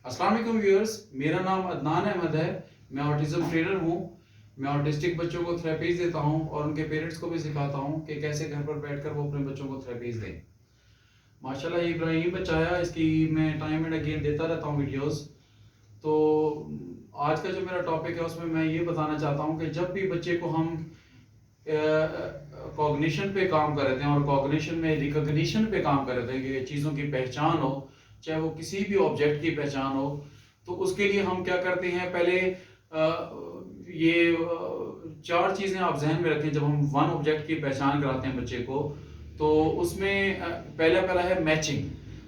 अस्सलाम वालेकुम व्यूअर्स, मेरा नाम अदनान अहमद है। मैं ऑटिज्म ट्रेनर हूँ। मैं ऑटिस्टिक बच्चों को थेरेपीज देता हूँ और उनके पेरेंट्स को भी सिखाता हूँ कि कैसे घर पर बैठकर वो अपने बच्चों को थेरेपीज दें। माशाल्लाह ये इब्राहिम बच्चा है, इसकी मैं टाइम एंड अगेन देता रहता हूँ वीडियोस। तो आज का जो मेरा टॉपिक है उसमें मैं ये बताना चाहता हूँ कि जब भी बच्चे को हम कॉग्निशन पे काम कर रहे थे और कॉग्निशन में रिकॉग्निशन पे काम कर रहे थे कि चीज़ों की पहचान हो, चाहे वो किसी भी ऑब्जेक्ट की पहचान हो, तो उसके लिए हम क्या करते हैं, पहले चार चीज़ें आप जहन में रखें। जब हम वन ऑब्जेक्ट की पहचान कराते हैं बच्चे को, तो उसमें पहला है मैचिंग।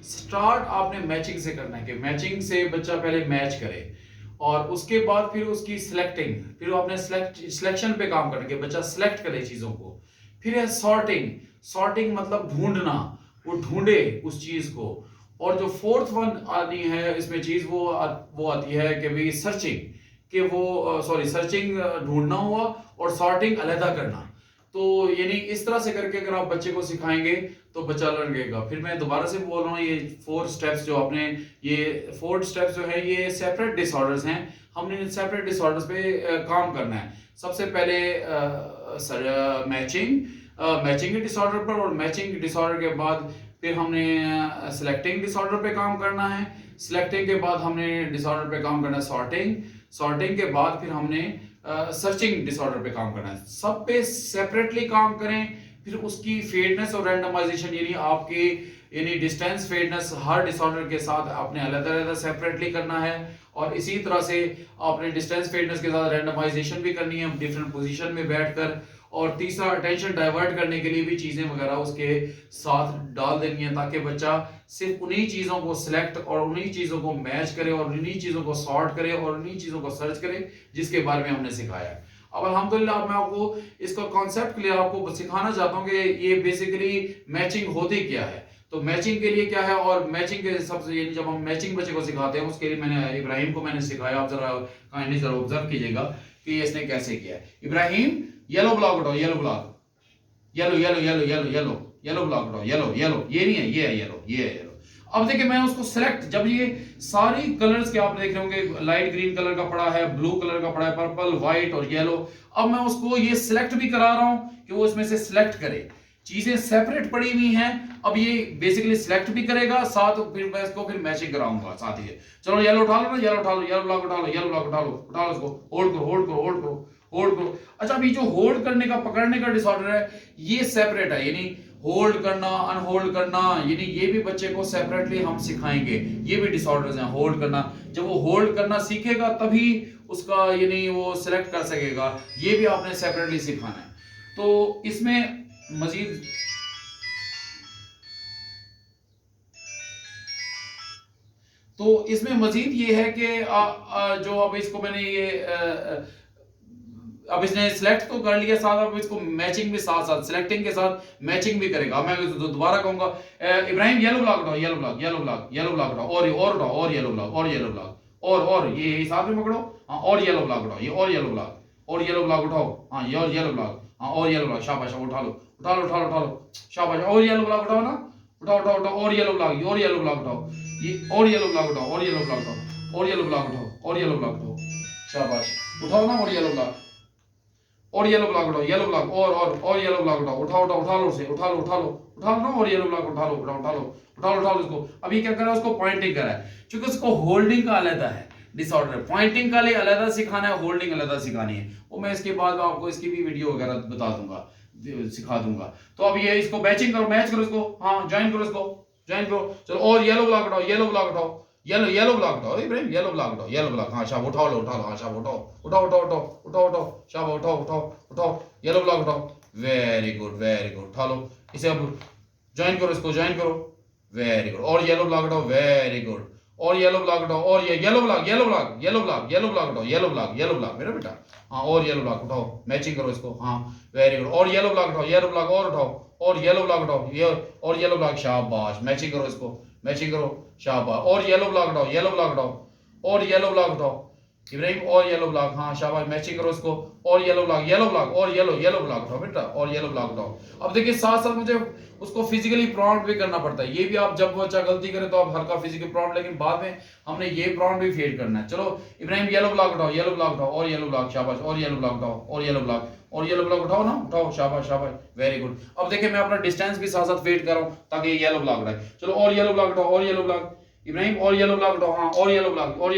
स्टार्ट आपने मैचिंग से करना है कि मैचिंग से बच्चा पहले मैच करे और उसके बाद फिर उसकी सिलेक्टिंग, फिर आपने सिलेक्शन पे काम करना कि बच्चा सिलेक्ट करे चीज़ों को। फिर है सॉर्टिंग। सॉर्टिंग मतलब ढूंढना, वो ढूंढे उस चीज़ को। और जो फोर्थ वन आती है इसमें चीज़, वो आती है कि भाई सर्चिंग, कि वो सर्चिंग ढूंढना हुआ और सॉर्टिंग अलहदा करना। तो यानी इस तरह से करके अगर आप बच्चे को सिखाएंगे तो बच्चा लर्न करेगा। फिर मैं दोबारा से बोल रहा हूँ, ये 4 स्टेप्स जो आपने, ये 4 स्टेप्स जो है ये सेपरेट डिसऑर्डर्स हैं। हमने इन सेपरेट डिसऑर्डर्स पे काम करना है। सबसे पहले मैचिंग डिसऑर्डर पर, और मैचिंग डिसऑर्डर के बाद फिर हमने सिलेक्टिंग डिसऑर्डर पे काम करना है। सिलेक्टिंग के बाद हमने डिसऑर्डर पे काम करना है सॉर्टिंग। सॉर्टिंग के बाद फिर हमने सर्चिंग डिसऑर्डर पे काम करना है। सब पे सेपरेटली काम करें। फिर उसकी फेडनेस और रैंडमाइजेशन, यानी डिस्टेंस फेडनेस हर डिसऑर्डर के साथ आपने अलग अलग सेपरेटली करना है। और इसी तरह से आपने डिस्टेंस फेडनेस के साथ रैंडमाइजेशन भी करनी है डिफरेंट पोजीशन में बैठकर। और तीसरा, अटेंशन डाइवर्ट करने के लिए भी चीज़ें वगैरह उसके साथ डाल देनी है, ताकि बच्चा सिर्फ उन्हीं चीज़ों को सिलेक्ट और उन्हीं चीज़ों को मैच करे और उन्हीं चीज़ों को सॉर्ट करे और उन्हीं चीज़ों को सर्च करे जिसके बारे में हमने सिखाया है। अब अल्हम्दुलिल्लाह मैं आपको इसका कॉन्सेप्ट क्लियर आपको सिखाना चाहता हूँ कि ये बेसिकली मैचिंग होती क्या है। तो मैचिंग के लिए क्या है, और मैचिंग के सबसे, यानी जब हम मैचिंग बच्चे को सिखाते हैं उसके लिए मैंने इब्राहिम को सिखाया। आप जरा काइंडली जरा ऑब्जर्व कीजिएगा कि इसने कैसे किया है। इब्राहिम, येलो ब्लॉक उठाओ, yellow block, yellow yellow yellow yellow yellow yellow block उठाओ, येलो येलो, ये नहीं है, ये है येलो, ये है येलो। अब देखिए मैं उसको सिलेक्ट, जब ये सारी कलर्स के आप देख रहे होंगे, लाइट ग्रीन कलर का पड़ा है, ब्लू कलर का पड़ा है, पर्पल, व्हाइट और येलो। अब मैं उसको ये सिलेक्ट भी करा रहा हूं कि वो इसमें से सिलेक्ट करे। चीजें सेपरेट पड़ी हुई हैं। अब ये बेसिकली सिलेक्ट भी करेगा साथ, फिर मैं इसको फिर मैचिंग कराऊंगा साथ ही। चलो येलो उठा लो ना, येलो उठा लो, येलो ब्लॉक उठा लो, येलो ब्लॉक उठा लो, उठा लो इसको, होल्ड करो, होल्ड करो, होल्ड करो, होल्ड करो। अच्छा, अभी जो होल्ड करने का, पकड़ने का डिसऑर्डर है, ये सेपरेट है। यानी होल्ड करना, अनहोल्ड करना, यानी ये भी बच्चे को सेपरेटली हम सिखाएंगे। ये भी डिसऑर्डर्स हैं, होल्ड करना। जब वो होल्ड करना सीखेगा तभी उसका, यानी वो सिलेक्ट कर सकेगा। ये भी आपने सेपरेटली सिखाना है। तो इसमें मजीद ये है कि जो अब इसको मैंने ये अब इसने सिलेक्ट तो कर लिया, साथ अब इसको मैचिंग भी साथ साथ, सिलेक्टिंग के साथ मैचिंग भी करेगा। मैं दोबारा कहूंगा, इब्राहिम येलो ब्लॉक उठाओ, yellow block, yellow block, yellow block उठाओ, और उठाओ, और येलो ब्लॉक, और येलो ब्लॉक, और ये साथ में पकड़ो, हाँ, और येलो ब्लॉक उठाओ, ये और येलो ब्लॉक, और येलो ब्लॉक उठाओ, हाँ, ये और येलो ब्लॉक, हाँ, और येलो ब्लॉक, शाबाश, उठा लो, उठा लो, उठा लो, उठा लो, शाबाश, और येलो ब्लॉक उठाओ ना, उठाओ, उठाओ, उठाओ, और येलो ब्लॉक, और येलो ब्लॉक उठाओ, ये और येलो ब्लॉक उठाओ, और येलो ब्लॉक उठाओ, और येलो ब्लॉक उठाओ, और येलो ब्लॉक उठाओ, शाबाश, उठाओ ना, और येलो ब्लॉक, और येलो ब्लॉक उठाओ, येलो ब्लॉक, और येलो ब्लॉक उठाओ, उठाओ, उठाओ, उठा लो उसे, उठा लो, उठा लो, उठा लो ना, और येलो ब्लॉक उठा लो, उठा लो, उठा लो, उठा लो, उठा लो इसको। अभी क्या कर रहा है, उसको पॉइंटिंग कर रहा है, क्योंकि उसको होल्डिंग का अलग है डिसऑर्डर। पॉइंटिंग का लिए अलग सिखाना है, होल्डिंग अलग सिखानी है। वो मैं इसके बाद आपको इसकी भी वीडियो वगैरह बता दूंगा, सिखा दूंगा। तो अब ये इसको मैचिंग करो, मैच करो इसको, हाँ, ज्वाइन करो इसको, ज्वाइन करो। चलो, और येलो ब्लॉक उठाओ, येलो ब्लॉक उठाओ, येलो येलो ब्लॉक उठाओ, इब्राहिम येलो ब्लॉक उठाओ, येलो ब्लॉक, हाँ, शाबाश, उठाओ लो, उठा लो, हाँ, शाबाश, उठाओ, उठाओ, उठाओ, उठाओ, उठाओ, उठाओ, शाबाश, उठाओ, उठाओ, उठाओ, येलो ब्लॉक उठाओ, वेरी गुड, वेरी गुड, उठा लो इसे। अब ज्वाइन करो इसको, ज्वाइन करो, वेरी गुड, और येलो ब्लॉक उठाओ, वेरी गुड, और येलो ब्लॉक उठाओ, और ये yellow block, yellow block, yellow block, yellow block उठाओ, येलो ब्लॉक, येलो ब्लॉक मेरा बेटा, हाँ, और येलो ब्लॉक उठाओ, मैचिंग करो इसको, हाँ, वेरी गुड, और येलो ब्लॉक उठाओ, येलो ब्लॉक और उठाओ, और येलो ब्लॉक उठाओ, ये और येलो ब्लॉक, शाबाश, मैचिंग करो इसको, मैचिंग करो, शाबाश, और येलो ब्लॉक उठाओ, येलो ब्लॉक उठाओ, और येलो ब्लॉक उठाओ, इब्राहिम और येलो ब्लॉक, हाँ शाबाश, मैचिंग करो उसको, और येलो ब्लॉक और येलो ब्लॉक उठाओ बेटा, और येलो ब्लॉक उठाओ। अब देखिए साथ साथ मुझे उसको फिजिकली प्रॉम्प्ट भी करना पड़ता है। ये भी आप जब बच्चा गलती करे तो आप हल्का फिजिकल प्रॉम्प्ट, लेकिन बाद में हमने ये प्रॉम्प्ट भी फेड करना है। चलो इब्राहिम येलो ब्लॉक उठाओ और येलो ब्लॉक, शाबाश, और येलो ब्लॉक उठाओ और येलो ब्लॉक उठाओ ना, उठाओ, शाबाश शाबाश, वेरी गुड। अब देखिए मैं अपना डिस्टेंस भी साथ साथ फेड कर रहा हूं ताकि ये येलो ब्लॉक उठाए। चलो और येलो ब्लॉक उठाओ और येलो ब्लॉक, इब्राहिम और येलो ब्लॉक उठाओ, हाँ और येलो ब्लॉक उठाओ और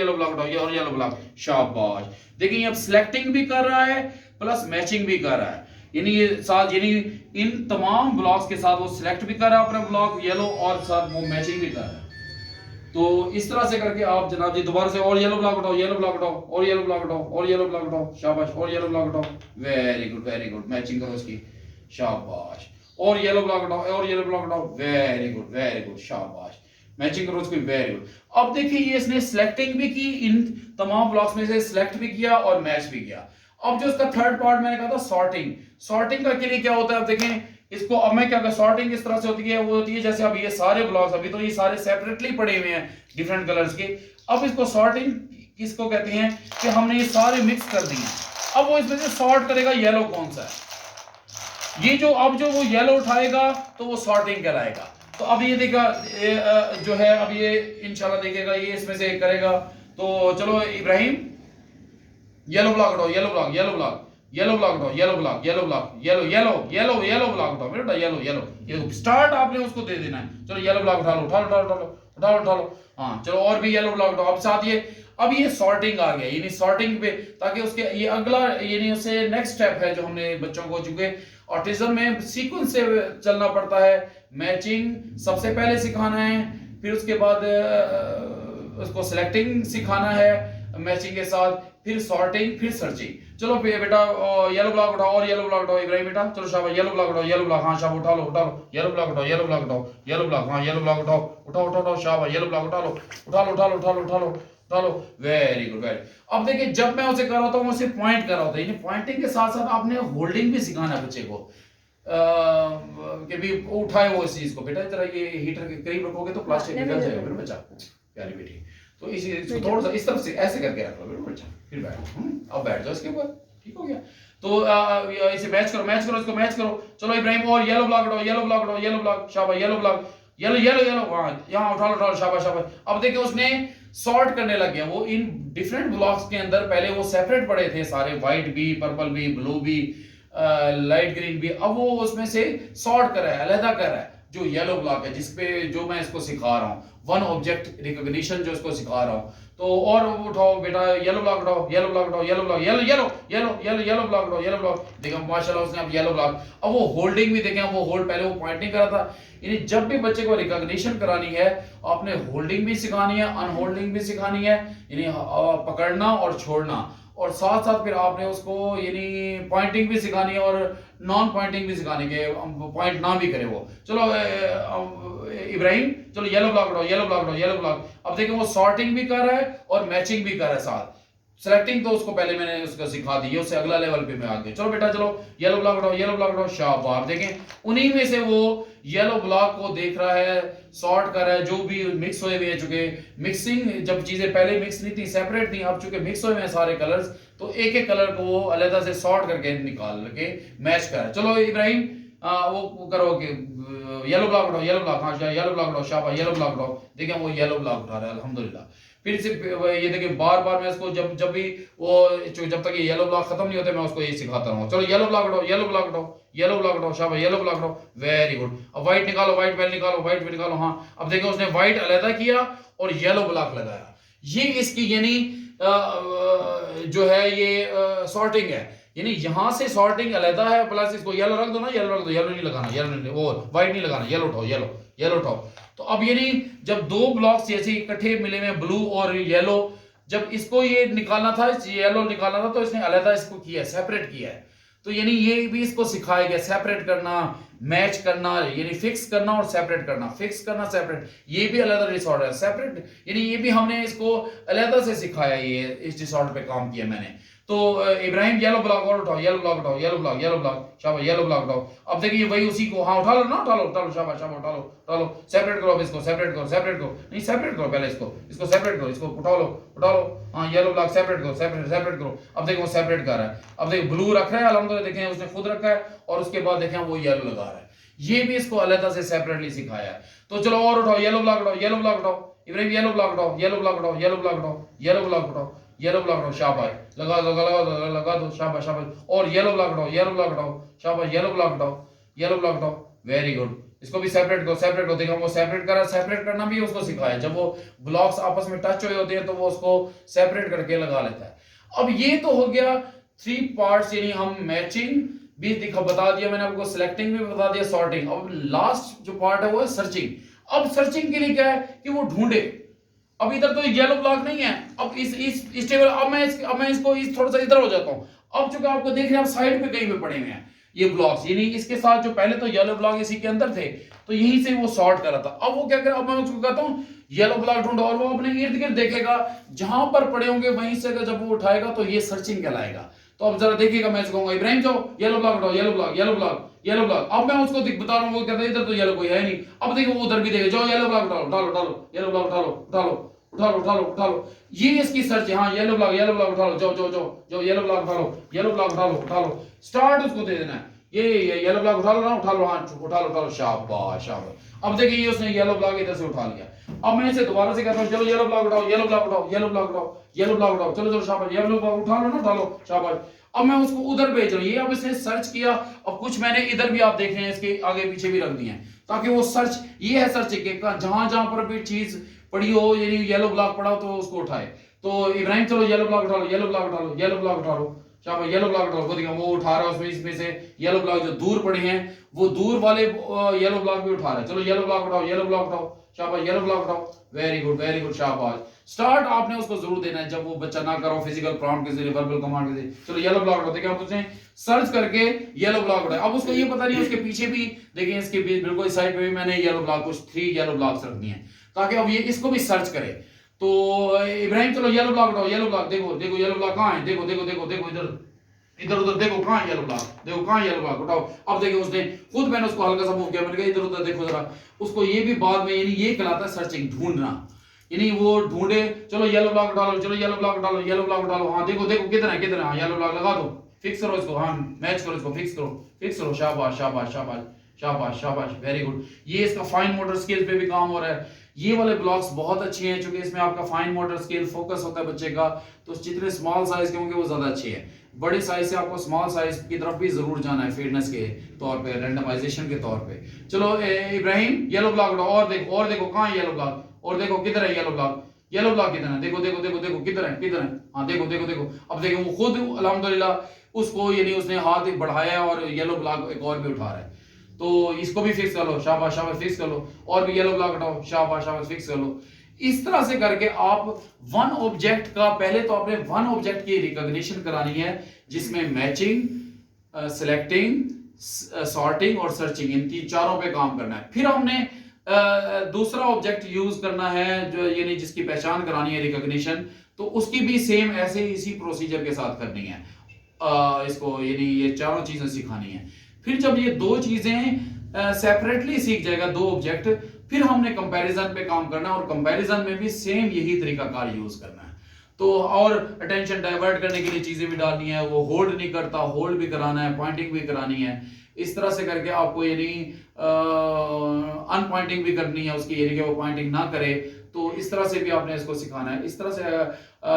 येलो ब्लॉक, शाबाश। देखिए अब सिलेक्टिंग भी कर रहा है प्लस मैचिंग भी कर रहा है, यानी ये साथ, यानी इन तमाम ब्लॉक्स के साथ वो सिलेक्ट भी कर रहा है अपना ब्लॉक येलो, और साथ वो मैचिंग भी कर रहा है। तो इस तरह से करके आप जनाब जी दोबारा से और येलो ब्लॉक उठाओ और येलो ब्लॉक उठाओ, शाबाश, और येलो ब्लॉक उठाओ, वेरी गुड, मैचिंग करो इसकी, शाबाश, और येलो ब्लॉक उठाओ, वेरी गुड, शाबाश, मैचिंग करो उसकी, वेरी गुड। अब देखिए ये इसने सिलेक्टिंग भी की, इन तमाम ब्लॉक्स में से सिलेक्ट भी किया और मैच भी किया। अब जो इसका थर्ड पार्ट मैंने कहा था सॉर्टिंग का के लिए क्या होता है, अब देखें इसको, अब मैं क्या कहता, सॉर्टिंग इस तरह से होती है, वो होती है जैसे अब ये सारे ब्लॉक्स, अभी तो ये सारे सेपरेटली पड़े हुए हैं डिफरेंट कलर्स के। अब इसको सॉर्टिंग किसको कहते हैं कि हमने ये सारे मिक्स कर दिए, अब वो इसमें से सॉर्ट करेगा येलो कौन सा है, ये जो अब जो वो येलो उठाएगा तो वो सॉर्टिंग कहलाएगा। तो अब ये देखा जो है, अब ये इंशाल्लाह देखेगा, ये इसमें से करेगा। तो चलो इब्राहिम येलो ब्लॉक उठाओ, येलो ब्लॉक उठाओ, येलो ब्लॉक उठाओ बेटा, ये स्टार्ट आपने उसको दे देना है। चलो येलो ब्लॉक उठा लो, हाँ चलो और भी येलो ब्लॉक उठाओ। अब साथ ये, अब ये सॉर्टिंग आ गया, यानी सॉर्टिंग पे, ताकि उसके ये अगला, यानी उससे नेक्स्ट स्टेप है जो हमने बच्चों को, चूंकि ऑटिज्म में सीक्वेंस से चलना पड़ता है, मैचिंग सबसे पहले सिखाना है, फिर उसके बाद उसको सिलेक्टिंग सिखाना है मैचिंग के साथ, फिर सॉर्टिंग, फिर सर्चिंग। चलो बेटा येलो ब्लॉक उठाओ और येलो ब्लॉक उठाओ इब्राहिम बेटा, चलो शाबाश, येलो ब्लॉक, हाँ शाबाश, उठा लो, येलो ब्लॉक उठाओ, हाँ येलो ब्लॉक उठाओ, शाबाश, येलो ब्लॉक उठा लो, वेरी गुड। अब देखिए जब मैं उसे कर रहा था उसे पॉइंट कर रहा था, यानी पॉइंटिंग के साथ साथ आपने होल्डिंग भी सिखाना है बच्चे को, कि भी उठाए वो इस चीज को। बेटा इतना ये हीटर के करीब रखोगे तो प्लास्टिक निकल जाएगा मेरे बच्चा, प्यारी बेटी। तो इसी थोड़ा सा इस तरफ से ऐसे करके रख लो बेटा बच्चा, फिर बैठ, अब बैठ जाओ इसके ऊपर, ठीक हो गया। तो इसे मैच करो, इसको मैच करो। चलो इब्राहिम और येलो ब्लॉक उठाओ, शाबाश, येलो, हाँ यहाँ उठा लो, शाबाश। अब देखिए उसने सॉर्ट करने लग गया, वो इन डिफरेंट ब्लॉक्स के अंदर पहले वो सेपरेट पड़े थे सारे, व्हाइट भी, पर्पल भी, ब्लू भी, लाइट ग्रीन भी। अब वो उसमें से सॉर्ट कर रहा है, अलहदा कर रहा है जो येलो ब्लॉक है, जिसपे जो मैं इसको सिखा रहा हूँ, वन ऑब्जेक्ट रिकॉग्निशन जो इसको सिखा रहा हूँ। तो और उठाओ बेटा, येलो ब्लॉक उठाओ, येलो ब्लॉक, देखो माशाल्लाह उसने अब येलो ब्लॉक। अब वो होल्डिंग भी देखें, वो होल्ड, पहले वो पॉइंटिंग कर रहा था, यानी जब भी बच्चे को रिकॉग्निशन करानी है आपने होल्डिंग भी सिखानी है, अनहोल्डिंग भी सिखानी है, यानी पकड़ना और छोड़ना, और साथ साथ फिर आपने उसको यानी पॉइंटिंग भी सिखानी है और नॉन पॉइंटिंग भी सिखानी है, पॉइंट ना भी करे वो। चलो इब्राहिम, चलो येलो ब्लॉक उठाओ। अब देखिए वो सॉर्टिंग भी कर रहा है और मैचिंग भी कर रहा है साथ। सिलेक्टिंग तो उसको पहले मैंने उसको सिखा दी है, उससे अगला लेवल पे मैं आ गया। चलो बेटा चलो येलो ब्लॉक उठाओ, शाबाश। देखें उन्हीं में से वो येलो ब्लॉक को देख रहा है, सॉर्ट कर रहा है, जो भी मिक्स हुए हुए, चुके मिक्सिंग, जब चीजें पहले मिक्स नहीं थी, सेपरेट थी, अब चूंकि मिक्स हुए हैं सारे कलर्स, तो एक एक कलर को वो अलग से सॉर्ट करके निकाल के मैच कर रहा है। चलो इब्राहिम वो करो कि येलो ब्लॉक उठाओ, हाँ येलो ब्लॉक उठाओ, शाबाश, येलो ब्लॉक उठाओ। देखिए वो येलो ब्लॉक उठा रहा है अल्हम्दुलिल्लाह। फिर से ये देखिए बार मैं इसको जब भी वो, जब तक ये येलो ब्लॉक खत्म नहीं होते मैं उसको ये सिखाता हूँ। चलो येलो ब्लॉक उठाओ, शाबाश, येलो ब्लॉक उठाओ, वेरी गुड। अब व्हाइट निकालो, व्हाइट पे निकालो, हाँ। अब देखिए उसने व्हाइट अलग किया और येलो ब्लॉक लगाया, ये इसकी यानी जो है ये सॉर्टिंग है, यानी यहां से सॉर्टिंग अलग है, प्लस इसको येलो रख दो ना, येलो नहीं लगाना, वो व्हाइट नहीं लगाना, येलो उठाओ। तो अब यानी जब दो ब्लॉक्स जैसे इकट्ठे मिले हुए ब्लू और येलो, जब इसको ये निकालना था, येलो निकालना था, तो इसने अलग इसको किया, सेपरेट किया है। तो यानी ये भी इसको सिखाया गया, सेपरेट करना, मैच करना, यानी फिक्स करना और सेपरेट करना, सेपरेट, ये भी अलग डिसऑर्डर है, सेपरेट, यानी ये भी हमने इसको अलग से सिखाया, ये इस डिसऑर्डर पे काम किया मैंने। तो इब्राहिम येलो ब्लॉक और उठाओ, येलो ब्लॉक उठाओ, येलो ब्लॉक, शाबाश, येलो ब्लॉक उठाओ। अब देखिए वही उसी को, हाँ उठा लो ना, उठा लो, शाबाश शाबाश, उठा लो, सेपरेट करो, अब इसको सेपरेट करो, नहीं सेपरेट करो पहले, इसको सेपरेट करो, इसको उठा लो, हाँ येलो ब्लॉक सेपरेट करो। अब देखो वो सेपरेट कर रहा है, अब देखो ब्लू रख रहा है अल्हम्दुलिल्लाह, देखें उसने खुद रखा है, और उसके बाद देखें वो येलो लगा रहा है। ये भी इसको अलग से सेपरेटली सिखाया है। तो चलो और उठाओ, येलो ब्लॉक उठाओ, इब्राहिम येलो ब्लॉक उठाओ, शाबाश, लगा दो, शाबाश, और येलो ब्लॉक उठाओ, शाबाश, येलो ब्लॉक उठाओ, वेरी गुड। इसको भी सेपरेट करो, देखो वो सेपरेट करा, सेपरेट करना भी उसको सिखाया। जब वो ब्लॉक्स आपस में टच हुए होते हैं तो वो उसको सेपरेट करके लगा लेता है। अब ये तो हो गया 3 पार्ट्स, यानी हम मैचिंग भी बता दिया मैंने आपको, सिलेक्टिंग भी बता दिया, सॉर्टिंग। अब लास्ट जो पार्ट है वो है सर्चिंग। अब सर्चिंग के लिए क्या है कि वो ढूंढे। अब इधर तो येलो ब्लॉक नहीं है, अब इस टेबल, अब मैं इसको थोड़ा सा इधर हो जाता हूं। अब चूंकि आपको देख रहे हैं आप साइड पे कहीं पे पड़े हुए हैं ये ब्लॉक्स, यानी इसके साथ जो पहले तो येलो ब्लॉक इसी के अंदर थे, तो यहीं से वो सॉर्ट कर रहा था। अब वो क्या करे, अब मैं उसको कहता हूं येलो ब्लॉक ढूंढो, और वो अपने इर्द गिर्द देखेगा, जहां पर पड़े होंगे वहीं से जब वो उठाएगा तो ये सर्चिंग कहलाएगा। तो अब जरा देखिएगा, मैं कहूंगा इब्राहिम जाओ येलो ब्लॉक उठाओ, येलो ब्लॉक। अब मैं उसको बता रहा हूँ, वो कहता है इधर तो येलो कोई है नहीं। अब देखो वो उधर भी देखे, जाओ येलो ब्लॉक उठाओ, येलो ब्लॉक उठा लो। ये इसकी सर्च है, हाँ येलो ब्लॉक उठा लो, जाओ येलो ब्लॉक उठा लो, स्टार्ट उसको दे देना है। ये येलो ब्लॉक उठा लो, हाँ उठा लो, शाबाश। अब देखिए ये उसने येलो ब्लॉक इधर से उठा लिया। अब मैं इसे दोबारा से कहता हूँ, चलो येलो ब्लॉक उठाओ, चलो शाबाश, येलो ब्लॉक उठा लो, शाबाश। अब मैं उसको उधर भेज रहा हूँ, ये अब इसने सर्च किया। अब कुछ मैंने इधर भी आप देख रहे हैं, इसके आगे पीछे भी रख दिए हैं, ताकि वो सर्च, ये है सर्च के जहां जहां पर भी चीज पड़ी हो, यानी येलो ब्लॉक पड़ा हो तो उसको उठाए। तो इब्राहिम चलो येलो ब्लॉक उठा लो, शाबाश, येलो ब्लॉक उठा लो। वो उठा रहा है, उसमें इसमें से येलो ब्लॉक जो दूर पड़े हैं वो दूर वाले येलो ब्लॉक भी उठा रहा है। चलो येलो ब्लॉक उठाओ, शाबाश, येलो ब्लॉक उठाओ, वेरी गुड, शाबाश। स्टार्ट आपने उसको जरूर देना है, जब वो बच्चा ना करो फिजिकल प्रॉम्प्ट के जरिए, वर्बल कमांड के जरिए। चलो येलो ब्लॉक उठाओ, देखिए आप उसने सर्च करके येलो ब्लॉक उठाया। अब उसको ये पता नहीं उसके पीछे भी देखिए, इसके बिल्कुल साइड पे भी मैंने येलो ब्लॉक कुछ 3 येलो ब्लॉक्स रख दिए हैं, ताकि अब ये इसको भी सर्च करे। तो इब्राहिम चलो येलो ब्लॉक उठाओ, देखो येलो ब्लॉक कहाँ है, देखो इधर उधर देखो, कहाँ है येलो ब्लॉक, उठाओ। अब देखो उसने खुद, मैंने उसको हल्का सा मूव किया, मैंने कहा इधर उधर देखो जरा। उसको ये भी बाद में, यानी ये कहलाता है सर्चिंग, ढूंढना। यानी वो ढूंढे, चलो येलो ब्लॉक उठा लो, हाँ देखो किधर है, हाँ येलो ब्लॉक लगा दो, फिक्स करो इसको, हाँ मैच करो इसको, फिक्स करो, शाबाश, वेरी गुड। ये इसका फाइन मोटर स्किल पे भी काम हो रहा है। ये वाले ब्लॉक्स बहुत अच्छे हैं, क्योंकि इसमें आपका फाइन मोटर स्किल फोकस होता है बच्चे का। तो जितने स्मॉल साइज के होंगे वो ज्यादा अच्छे हैं। बड़े साइज से आपको स्मॉल साइज की तरफ भी जरूर जाना है, फिटनेस के तौर पे, रैंडमाइजेशन के तौर पे। चलो इब्राहिम येलो ब्लॉक उठाओ, और देखो कहाँ है येलो ब्लॉक, और देखो किधर है येलो ब्लॉक किधर है, देखो किधर है, हाँ देखो। अब देखो वो खुद अल्हम्दुलिल्लाह उसको, यानी उसने हाथ बढ़ाया और येलो ब्लॉक एक और भी उठा रहा है। तो इसको भी फिक्स कर लो, शाबाश, फिक्स कर लो, और भी येलो ब्लॉक उठाओ, शाबाश, फिक्स कर लो। इस तरह से करके आप वन ऑब्जेक्ट का, पहले तो आपने वन ऑब्जेक्ट की रिकॉग्निशन करानी है, जिसमें मैचिंग, सिलेक्टिंग, सॉर्टिंग और सर्चिंग, इन 4 पे काम करना है। फिर हमने दूसरा ऑब्जेक्ट यूज करना है, जो यानी जिसकी पहचान करानी है, रिकॉग्निशन। तो उसकी भी सेम ऐसे इसी प्रोसीजर के साथ करनी है, इसको, यानी ये 4 चीजें सिखानी है। फिर जब ये 2 चीजें सेपरेटली सीख जाएगा, 2 ऑब्जेक्ट, फिर हमने कंपैरिजन पे काम करना है, और कंपैरिजन में भी सेम यही तरीकाकार यूज करना है। तो और अटेंशन डाइवर्ट करने के लिए चीजें भी डालनी है, वो होल्ड नहीं करता, होल्ड भी कराना है, पॉइंटिंग भी करानी है। इस तरह से करके आपको, यानी अनपॉइंटिंग भी करनी है उसकी, यानी कि वो पॉइंटिंग ना करे। तो इस तरह से भी आपने इसको सिखाना है। इस तरह से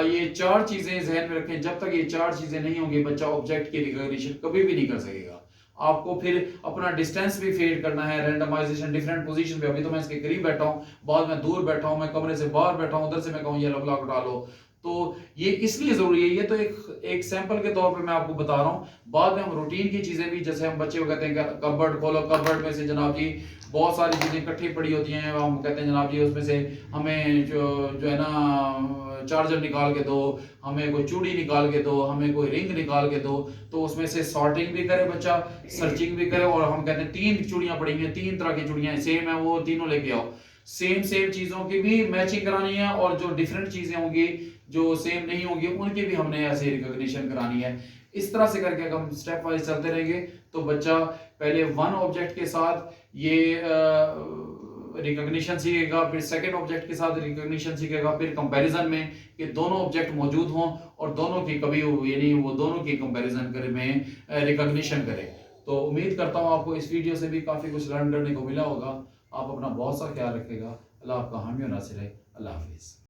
ये 4 चीजें जहन में रखें। जब तक ये 4 चीजें नहीं होंगी, बच्चा ऑब्जेक्ट की रिकॉग्निशन कभी भी नहीं कर सकेगा। आपको फिर अपना डिस्टेंस भी फेड करना है, रैंडमाइजेशन डिफरेंट पोजीशन पे। अभी तो मैं इसके करीब बैठा हूँ, बाद में दूर बैठा हूँ, मैं कमरे से बाहर बैठा हूँ, उधर से मैं कहूँ येलो ब्लॉक उठा लो। तो ये इसलिए जरूरी है। ये तो एक सैंपल के तौर पे मैं आपको बता रहा हूँ। बाद में हम रूटीन की चीजें भी, जैसे हम बच्चे को कहते हैं कबर्ड खोलो, कबर्ड में से जनाब जी बहुत सारी चीजें इकट्ठी पड़ी होती हैं, हम कहते हैं जनाब जी उसमें से हमें जो है ना चार्जर निकाल के दो, हमें कोई चूड़ी निकाल के दो, हमें कोई रिंग निकाल के दो। तो उसमें से सॉर्टिंग भी करे बच्चा, सर्चिंग भी करे। और हम कहते हैं 3 चूड़ियां पड़ी हैं, 3 तरह की चूड़ियां सेम है, वो तीनों लेके आओ। सेम सेम चीज़ों की भी मैचिंग करानी है, और जो डिफरेंट चीज़ें होंगी जो सेम नहीं होंगी उनकी भी हमने ऐसे रिकॉग्निशन करानी है। इस तरह से करके अगर हम स्टेप वाइज चलते रहेंगे तो बच्चा पहले वन ऑब्जेक्ट के साथ ये रिकॉग्निशन सीखेगा, फिर सेकंड ऑब्जेक्ट के साथ रिकॉग्निशन सीखेगा, फिर कंपैरिजन में कि दोनों ऑब्जेक्ट मौजूद हों और दोनों की कभी यानी वो दोनों की कंपैरिजन करे में रिकॉग्निशन करे। तो उम्मीद करता हूँ आपको इस वीडियो से भी काफ़ी कुछ लर्न करने को मिला होगा। आप अपना बहुत सा ख्याल रखिएगा। अल्लाह आपका हामी और नासिर है। अल्लाह हाफिज़।